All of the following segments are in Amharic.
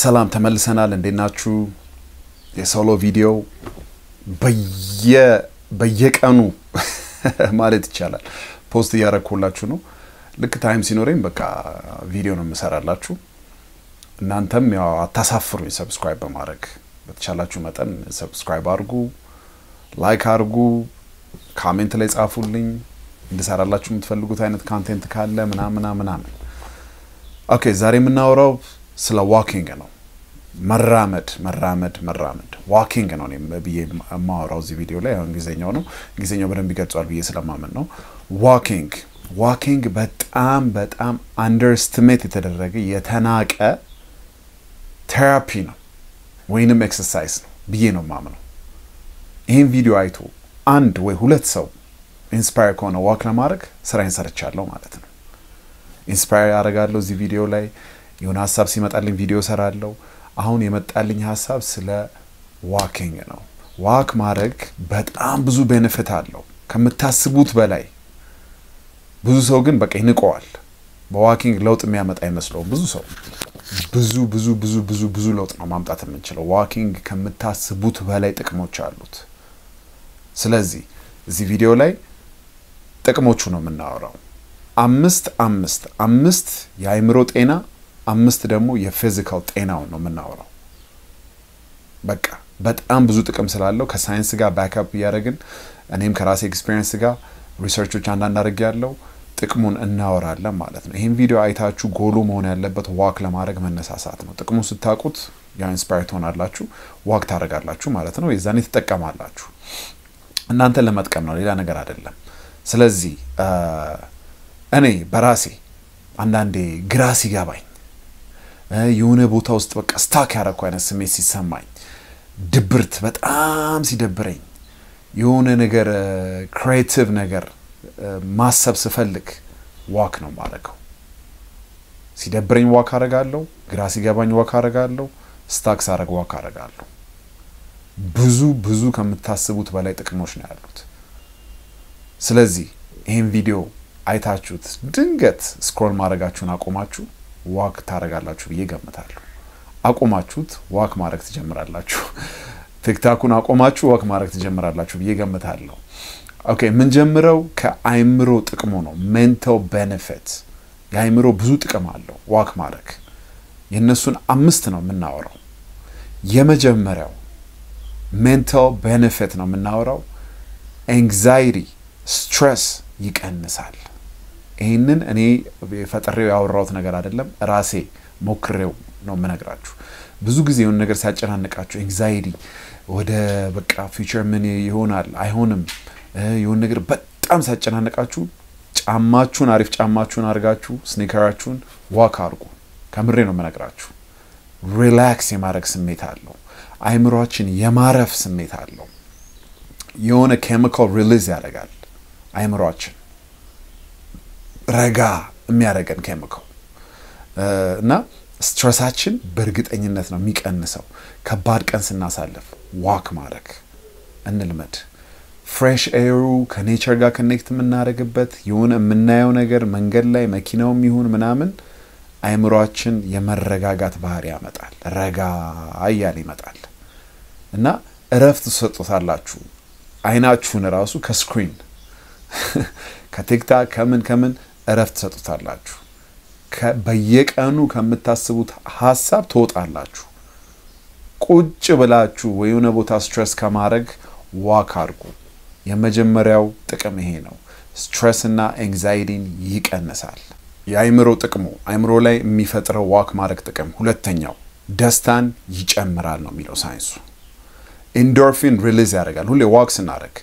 ሰላም ተመልሰናል እንዴናችሁ የሶሎ ቪዲዮ በየቀኑ ማለት ይቻላል ፖስት ያረኩላችሁ ነው ልክ ታይም ሲኖረኝ በቃ ቪዲዮ ነው መሰራላችሁ እናንተም ያው አታሳፍሩኝ ሰብስክራይብ በማድረግ በተቻላችሁ መጠን ሰብስክራይብ አድርጉ ላይክ አድርጉ ኮሜንት ላይ ጻፉልኝ እንድሰራላችሁ የምትፈልጉት አይነት ኮንቴንት ካለ ምናምን ኦኬ ዛሬ የምናወራው ስለ ዋኪንግ ነው መራመድ ዋኪንግ ነው በብዬ ማወራው እዚህ ቪዲዮ ላይ አሁን ጊዜኛው በደንብ ይገልጻል ብዬ ስለማመን ነው ዋኪንግ በጣም አንደርስቲሜት የተደረገ የተናቀ ቴራፒ ነው ወይንም ኤክሰርሳይዝ ነው ብዬ ነው ማምነው ይሄን ቪዲዮ አይቶ አንድ ወይ ሁለት ሰው ኢንስፓየር ከሆነ ዋክ ለማድረግ ስራዬን ሰርቻለሁ ማለት ነው ኢንስፓየር ያደርጋለሁ እዚህ ቪዲዮ ላይ የሆነ ሐሳብ ሲመጣልኝ ቪዲዮ ሰራለሁ አሁን የመጣልኝ ሐሳብ ስለ ዋኪንግ ነው ዋክ ማድረግ በጣም ብዙ ቤኔፊት አለው ከምታስቡት በላይ ብዙ ሰው ግን በቃ ይንቀዋል በዋኪንግ ለውጥ የሚያመጣ አይመስለው ብዙ ሰው ብዙ ለውጥ ነው ማምጣት የምንችለው ዋኪንግ ከምታስቡት በላይ ጥቅሞች አሉት ስለዚህ እዚህ ቪዲዮ ላይ ጥቅሞቹ ነው የምናወራው አምስት የአይምሮ ጤና 5 ደግሞ የፊዚካል ጤናው ነው የምናወራው በቃ በጣም ብዙ ጥቅም ስላለው ከሳይንስ ጋር ባክአፕ ያደረግን እኔም ከራሴ ኤክስፒሪየንስ ጋር ሪሰርቾች አንዳንድ አድርጌያለሁ ጥቅሙን እናወራለን ማለት ነው ይሄን ቪዲዮ አይታችሁ ጎሉ መሆን ያለበት ዋክ ለማድረግ መነሳሳት ነው ጥቅሙን ስታቁት ያ ኢንስፓየር ትሆናላችሁ ዋክ ታረጋላችሁ ማለት ነው የዛኔ ተጠቀማላችሁ እናንተ ለመጥቀም ነው ሌላ ነገር አይደለም ስለዚህ እኔ በራሴ አንዳንዴ ግራ ሲገባኝ የሆነ ቦታ ውስጥ በቃ ስታክ ያረኩ አይነት ስሜት ሲሰማኝ ድብርት በጣም ሲደብረኝ የሆነ ነገር ክሬቲቭ ነገር ማሰብ ስፈልግ ዋክ ነው ማረጋው ሲደብረኝ ዋክ አረጋለሁ ግራ ሲገባኝ ዋክ አረጋለሁ ስታክ ሳረግ ዋክ አረጋለሁ ብዙ ከምታስቡት በላይ ጥቅሞች ነው ያሉት ስለዚህ ይሄን ቪዲዮ አይታችሁት ድንገት ስክሮል ማድረጋችሁን አቆማችሁ ዋክ ታረጋላችሁ ብዬ ገምታለሁ አቆማችሁት ዋክ ማድረግ ትጀምራላችሁ ቲክታኩን አቆማችሁ ዋክ ማድረግ ትጀምራላችሁ ብዬ ገምታለሁ ኦኬ ምን ጀምረው ከአይምሮ ጥቅሙ ነው ሜንታል ቤኔፊት የአይምሮ ብዙ ጥቅም አለው ዋክ ማድረግ የነሱን 5 ነው የምናወራው የመጀመሪያው ሜንታል ቤኔፊት ነው የምናወራው አንግዛይቲ ስትሬስ ይቀንሳል ይሄንን እኔ ፈጠሬው ያወራሁት ነገር አይደለም ራሴ ሞክሬው ነው መነግራችሁ ብዙ ጊዜ የሆነ ነገር ሲያጨናንቃችሁ አንግዛይቲ ወደ በቃ ፊውቸር ምን ይሆናል አይሆንም የሆነ ነገር በጣም ሲያጨናንቃችሁ ጫማችሁን አሪፍ ጫማችሁን አርጋችሁ ስኒከራችሁን ዋክ አርጉ ከምሬ ነው መነግራችሁ ሪላክስ የማድረግ ስሜት አለው አይምሮአችን የማረፍ ስሜት አለው የሆነ ኬሚካል ሪሊዝ ያደርጋል አይምሮአችን ረጋ የሚያደርገን ኬሚካል እና ስትሬሳችን በእርግጠኝነት ነው የሚቀንሰው ከባድ ቀን ስናሳልፍ ዋክ ማድረግ እንልመድ ፍሬሽ ኤሩ ከኔቸር ጋር ኮኔክት የምናደርግበት የሆነ የምናየው ነገር መንገድ ላይ መኪናውም ይሁን ምናምን አይምሮአችን የመረጋጋት ባህሪ ያመጣል ረጋ አያል ይመጣል እና እረፍት ሰጥቶታላችሁ አይናችሁን ራሱ ከስክሪን ከቲክታክ ከምን እረፍት ሰጥቶታላችሁ በየቀኑ ከምታስቡት ሐሳብ ተወጣላችሁ ቁጭ ብላችሁ ወይone ቦታ ስትሬስ ከማድረግ ዋክ አድርጉ የመጀመሪያው ጥቅም ይሄ ነው ስትሬስ እና አንግዛይቲን ይቀንሳል የአይምሮ ጥቅሙ አይምሮ ላይ የሚፈጥረው ዋክ ማድረግ ጥቅም ሁለተኛው ደስታን ይጨምራል ነው የሚለው ሳይንሱ ኢንዶርፊን ሪሊዝ ያደርጋል ሁሌ ዋክ ስናደርግ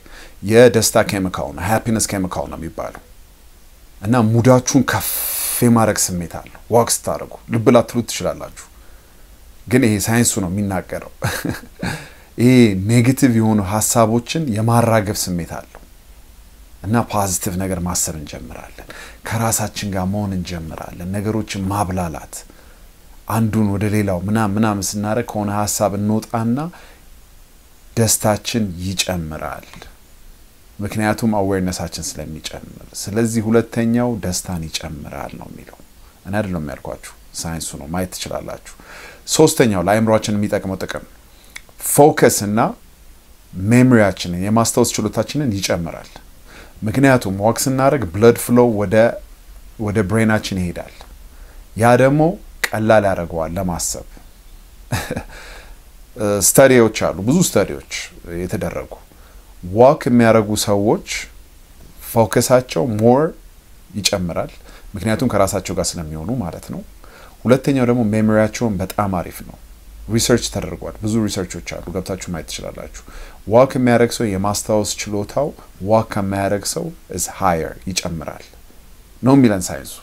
የደስታ ኬሚካል ነው ሃፒነስ ኬሚካል ነው የሚባለው እና ሙዳችሁን ከፍ የማድረግ ስሜት አለው ዋክ ስታደርጉ ልብ ላትሉት ትችላላችሁ ግን ይሄ ሳይንሱ ነው የሚናገረው ይሄ ኔጌቲቭ የሆኑ ሐሳቦችን የማራገብ ስሜት አለው እና ፖዚቲቭ ነገር ማሰብ እንጀምራለን ከራሳችን ጋር መሆን እንጀምራለን ነገሮችን ማብላላት አንዱን ወደ ሌላው ምናምን ስናረግ ከሆነ ሐሳብ እንወጣና ደስታችን ይጨምራል ምክንያቱም አዌርነሳችን ስለሚጨምር ስለዚህ ሁለተኛው ደስታን ይጨምራል ነው የሚለው እኔ አይደለም ያልኳችሁ ሳይንሱ ነው ማየት ትችላላችሁ ሶስተኛው ለአይምሮአችን የሚጠቅመው ጥቅም ፎከስ እና ሜሞሪያችንን የማስታወስ ችሎታችንን ይጨምራል ምክንያቱም ዋክ ስናደርግ ብለድ ፍሎው ወደ ብሬናችን ይሄዳል ያ ደግሞ ቀላል ያደርገዋል ለማሰብ ስተዲዎች አሉ ብዙ ስተዲዎች የተደረጉ ዋክ የሚያደርጉ ሰዎች ፎከሳቸው ሞር ይጨምራል ምክንያቱም ከራሳቸው ጋር ስለሚሆኑ ማለት ነው ሁለተኛው ደግሞ ሜሞሪያቸውን በጣም አሪፍ ነው ሪሰርች ተደርጓል ብዙ ሪሰርቾች አሉ ገብታችሁ ማየት ትችላላችሁ ዋክ የሚያደርግ ሰው የማስታወስ ችሎታው ዋክ ከማያደርግ ሰው is higher ይጨምራል ነው የሚለን ሳይንሱ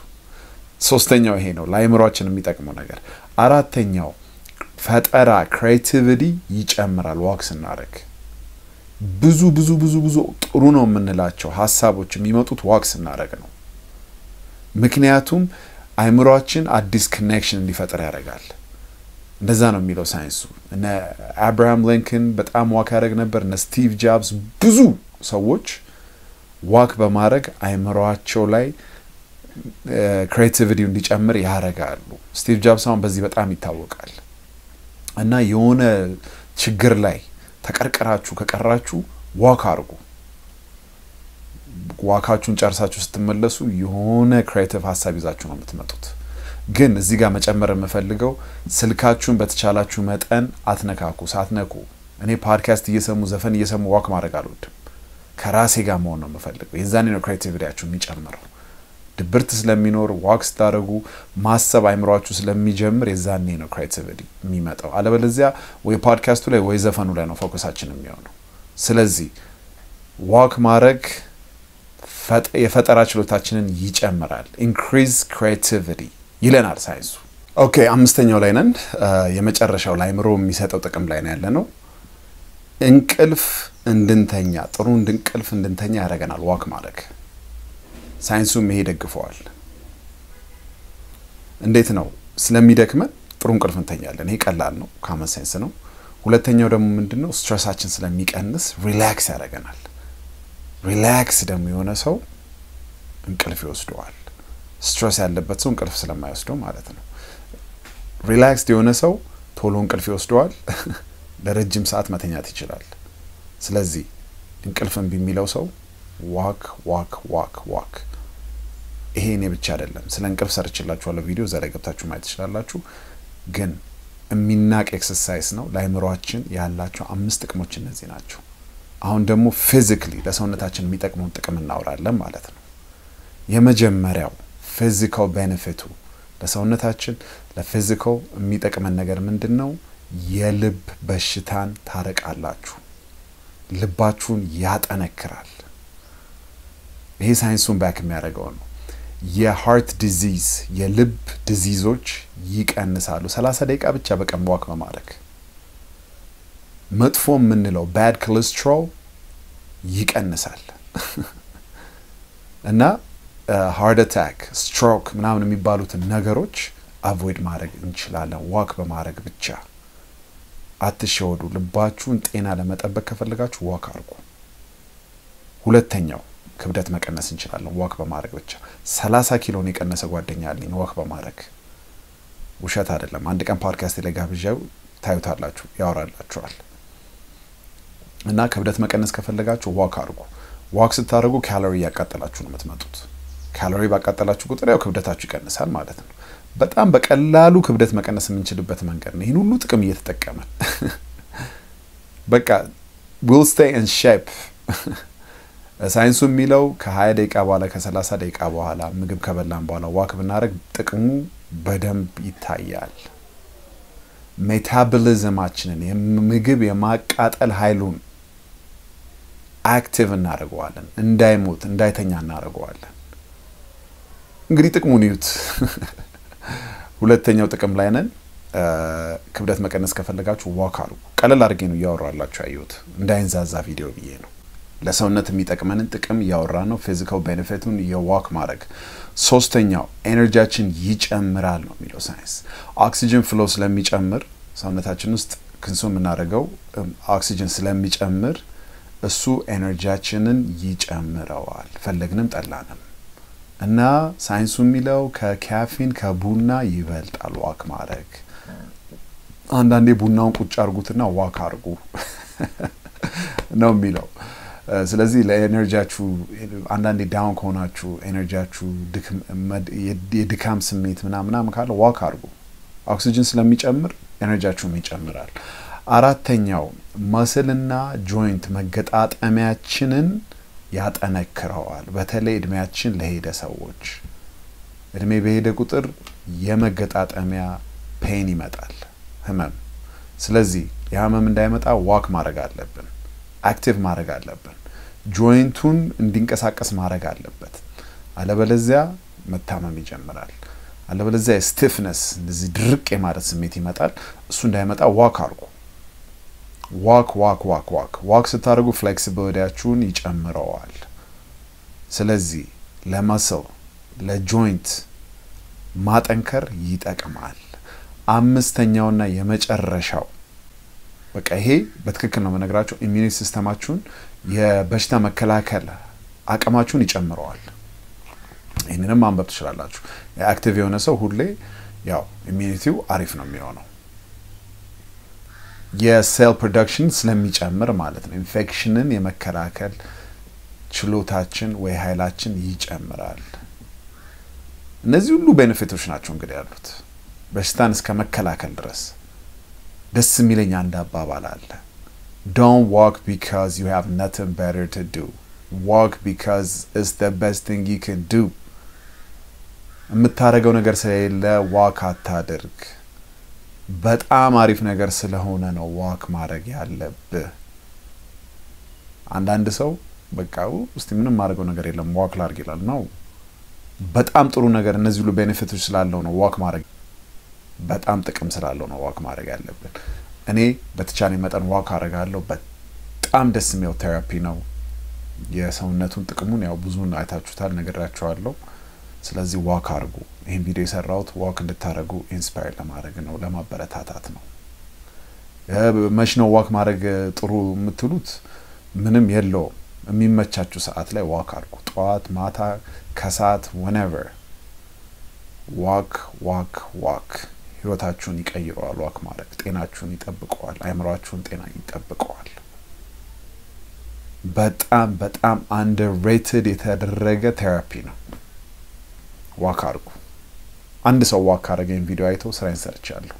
ሶስተኛው ይሄ ነው ለአይምሮአችን የሚጠቅመው ነገር አራተኛው ፈጠራ ክሬቲቪቲ ይጨምራል ዋክ ስናደርግ ብዙ ጥሩ ነው የምንላቸው ሐሳቦች የሚመጡት ዋክ ስናደርግ ነው ምክንያቱም አይምሮአችን አዲስ ኮኔክሽን እንዲፈጠር ያደርጋል እንደዛ ነው የሚለው ሳይንሱ እነ አብርሃም ሊንከን በጣም ዋክ ያደርግ ነበር እነ ስቲቭ ጆብስ ብዙ ሰዎች ዋክ በማድረግ አይምሮአቸው ላይ ክሬቲቪቲው እንዲጨምር ያደርጋሉ ስቲቭ ጆብስ አሁን በዚህ በጣም ይታወቃል እና የሆነ ችግር ላይ ተቀርቀራችሁ ከቀራችሁ ዋክ አድርጉ ዋካችሁን ጨርሳችሁ ስትመለሱ የሆነ ክሬቲቭ ሐሳብ ይዛችሁ ነው የምትመጡት ግን እዚህ ጋር መጨመር የምፈልገው ስልካችሁን በተቻላችሁ መጠን አትነካኩ ሳትነኩ እኔ ፖድካስት እየሰሙ ዘፈን እየሰሙ ዋክ ማድረግ አልወድም ከራሴ ጋር መሆን ነው የምፈልገው የዛኔ ነው ክሬቲቪቲያችሁ የሚጨምረው ድብርት ስለሚኖር ዋክ ስታደርጉ ማሰብ አይምሮአችሁ ስለሚጀምር የዛኔ ነው ክሬቲቪቲ የሚመጣው አለበለዚያ ወይ ፖድካስቱ ላይ ወይ ዘፈኑ ላይ ነው ፎከሳችን የሚሆነው ስለዚህ ዋክ ማድረግ የፈጠራ ችሎታችንን ይጨምራል increase creativity ይለናል ሳይንሱ ኦኬ አምስተኛው ላይ ነን የመጨረሻው ለአይምሮ የሚሰጠው ጥቅም ላይ ነው ያለነው እንቅልፍ እንድንተኛ ጥሩ እንቅልፍ እንድንተኛ ያደርገናል ዋክ ማድረግ ሳይንሱም ይሄ ደግፈዋል እንዴት ነው ስለሚደክመን ጥሩ እንቅልፍ እንተኛለን ይሄ ቀላል ነው ካመን ሴንስ ነው ሁለተኛው ደግሞ ምንድነው ስትሬሳችን ስለሚቀንስ ሪላክስ ያደርገናል ሪላክስ ደግሞ የሆነ ሰው እንቅልፍ ይወስደዋል ስትሬስ ያለበት ሰው እንቅልፍ ስለማይወስደው ማለት ነው ሪላክስድ የሆነ ሰው ቶሎ እንቅልፍ ይወስደዋል ለረጅም ሰዓት መተኛት ይችላል ስለዚህ እንቅልፍን ቢሚለው ሰው ዋክ ይሄ እኔ ብቻ አይደለም ስለ እንቅልፍ ሰርችላችኋለሁ ቪዲዮ እዛ ላይ ገብታችሁ ማየት ትችላላችሁ ግን የሚናቅ ኤክሰርሳይዝ ነው ለአይምሮአችን ያላቸው 5 ጥቅሞች እነዚህ ናቸው አሁን ደግሞ ፊዚካሊ ለሰውነታችን የሚጠቅመውን ጥቅም እናወራለን ማለት ነው የመጀመሪያው ፊዚካል ቤኔፊቱ ለሰውነታችን ለፊዚካል የሚጠቅመን ነገር ምንድነው የልብ በሽታን ታረቃላችሁ ልባችሁን ያጠነክራል ይሄ ሳይንሱን ባክ የሚያደርገው ነው የሃርት ዲዚዝ የልብ ዲዚዞች ይቀንሳሉ 30 ደቂቃ ብቻ በቀን ዋክ በማድረግ መጥፎ ምንለው ባድ ኮሌስትሮል ይቀንሳል እና ሃርት አታክ ስትሮክ ምናምን የሚባሉት ነገሮች አቮይድ ማድረግ እንችላለን ዋክ በማድረግ ብቻ አትሸወዱ ልባችሁን ጤና ለመጠበቅ ከፈለጋችሁ ዋክ አድርጉ ሁለተኛው ክብደት መቀነስ እንችላለን ዋክ በማድረግ ብቻ 30 ኪሎ ነው የቀነሰ ጓደኛ አለኝ ዋክ በማድረግ ውሸት አይደለም አንድ ቀን ፖድካስት ላይ ጋብዣው ታዩታላችሁ ያወራላችኋል እና ክብደት መቀነስ ከፈለጋችሁ ዋክ አድርጉ ዋክ ስታደርጉ ካሎሪ ያቃጠላችሁ ነው የምትመጡት ካሎሪ ባቃጠላችሁ ቁጥር ያው ክብደታችሁ ይቀንሳል ማለት ነው በጣም በቀላሉ ክብደት መቀነስ የምንችልበት መንገድ ነው ይሄን ሁሉ ጥቅም እየተጠቀመን በቃ we'll stay in shape ሳይንሱ የሚለው ከ20 ደቂቃ በኋላ ከ30 ደቂቃ በኋላ ምግብ ከበላን በኋላ ዋክ ብናደርግ ጥቅሙ በደንብ ይታያል ሜታቦሊዝማችንን የምግብ የማቃጠል ኃይሉን አክቲቭ እናደርገዋለን እንዳይሞት እንዳይተኛ እናደርገዋለን እንግዲህ ጥቅሙን ይዩት ሁለተኛው ጥቅም ላይ ነን ክብደት መቀነስ ከፈለጋችሁ ዋክ አድርጉ ቀለል አድርጌ ነው ያወራላችሁ አዩት እንዳይንዛዛ ቪዲዮ ብዬ ነው ለሰውነት የሚጠቅመንን ጥቅም ያወራ ነው ፊዚካል ቤኔፊቱን የዋክ ማድረግ ሶስተኛው ኤነርጂያችን ይጨምራል ነው የሚለው ሳይንስ ኦክሲጅን ፍሎ ስለሚጨምር ሰውነታችን ውስጥ ኮንሱም እናደርገው ኦክሲጅን ስለሚጨምር እሱ ኤነርጂያችንን ይጨምረዋል ፈለግንም ጠላንም እና ሳይንሱ የሚለው ከካፌን ከቡና ይበልጣል ዋክ ማድረግ አንዳንዴ ቡናውን ቁጭ አርጉትና ዋክ አርጉ ነው የሚለው ስለዚህ ለኤነርጂያችሁ አንዳንዴ ዳውን ከሆናችሁ ኤነርጂያችሁ የድካም ስሜት ምናምን ካለ ዋክ አርጉ ኦክሲጅን ስለሚጨምር ኤነርጂያችሁም ይጨምራል አራተኛው መስልና ጆይንት መገጣጠሚያችንን ያጠነክረዋል በተለይ እድሜያችን ለሄደ ሰዎች እድሜ በሄደ ቁጥር የመገጣጠሚያ ፔን ይመጣል ህመም ስለዚህ የህመም እንዳይመጣ ዋክ ማድረግ አለብን አክቲቭ ማድረግ አለብን ጆይንቱን እንዲንቀሳቀስ ማድረግ አለበት አለበለዚያ መታመም ይጀምራል አለበለዚያ ስቲፍነስ እንደዚህ ድርቅ የማለት ስሜት ይመጣል እሱ እንዳይመጣ ዋክ አርጉ ዋክ ስታደርጉ ፍሌክሲቢሊቲያችሁን ይጨምረዋል ስለዚህ ለማሰል ለጆይንት ማጠንከር ይጠቅማል አምስተኛውና የመጨረሻው በቃ ይሄ በትክክል ነው መነግራችሁ ኢሚዩኒቲ ሲስተማችሁን የበሽታ መከላከል አቅማችሁን ይጨምረዋል ይሄንንም ማንበብ ትችላላችሁ አክቲቭ የሆነ ሰው ሁሌ ያው ኢሚዩኒቲው አሪፍ ነው የሚሆነው የሴል ፕሮዳክሽን ስለሚጨምር ማለት ነው ኢንፌክሽንን የመከላከል ችሎታችን ወይ ኃይላችን ይጨምራል እነዚህ ሁሉ ቤኔፊቶች ናቸው እንግዲህ ያሉት በሽታን እስከ መከላከል ድረስ ደስ የሚለኝ አንድ አባባል አለ don't walk because you have nothing better to do walk because it's the best thing you can do የምታረገው ነገር ስለሌለ ዋክ አታድርግ በጣም አሪፍ ነገር ስለሆነ ነው ዋክ ማድረግ ያለብህ አንዳንድ ሰው በቃው እስቲ ምንም ማድረገው ነገር የለም ዋክ ላርግ ይላል ነው በጣም ጥሩ ነገር እነዚህ ሁሉ ቤኔፊቶች ስላለው ነው ዋክ ማድረግ በጣም ጥቅም ስላለው ነው ዋክ ማድረግ ያለብን እኔ በተቻለኝ መጠን ዋክ አረጋለሁ በጣም ደስ የሚለው ቴራፒ ነው የሰውነቱን ጥቅሙን ያው ብዙን አይታችሁታል ነገራችኋለሁ ስለዚህ ዋክ አርጉ ይሄን ቪዲዮ የሰራሁት ዋክ እንድታረጉ ኢንስፓየር ለማድረግ ነው ለማበረታታት ነው መሽኖ ዋክ ማድረግ ጥሩ የምትሉት ምንም የለው የሚመቻችሁ ሰዓት ላይ ዋክ አርጉ ጧት ማታ ከሰዓት whenever ዋክ ህይወታችሁን ይቀይረዋል ዋክ ማድረግ ጤናችሁን ይጠብቀዋል አይምሮአችሁን ጤና ይጠብቀዋል በጣም underrated የተደረገ ቴራፒ ነው ዋክ አርጉ አንድ ሰው ዋክ አረገኝ ቪዲዮ አይቶ ስራዬን ሰርቻለሁ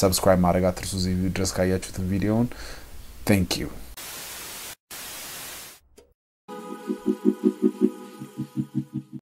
ሰብስክራይብ ማድረግ አትርሱ እዚህ ድረስ ካያችሁት ቪዲዮውን thank you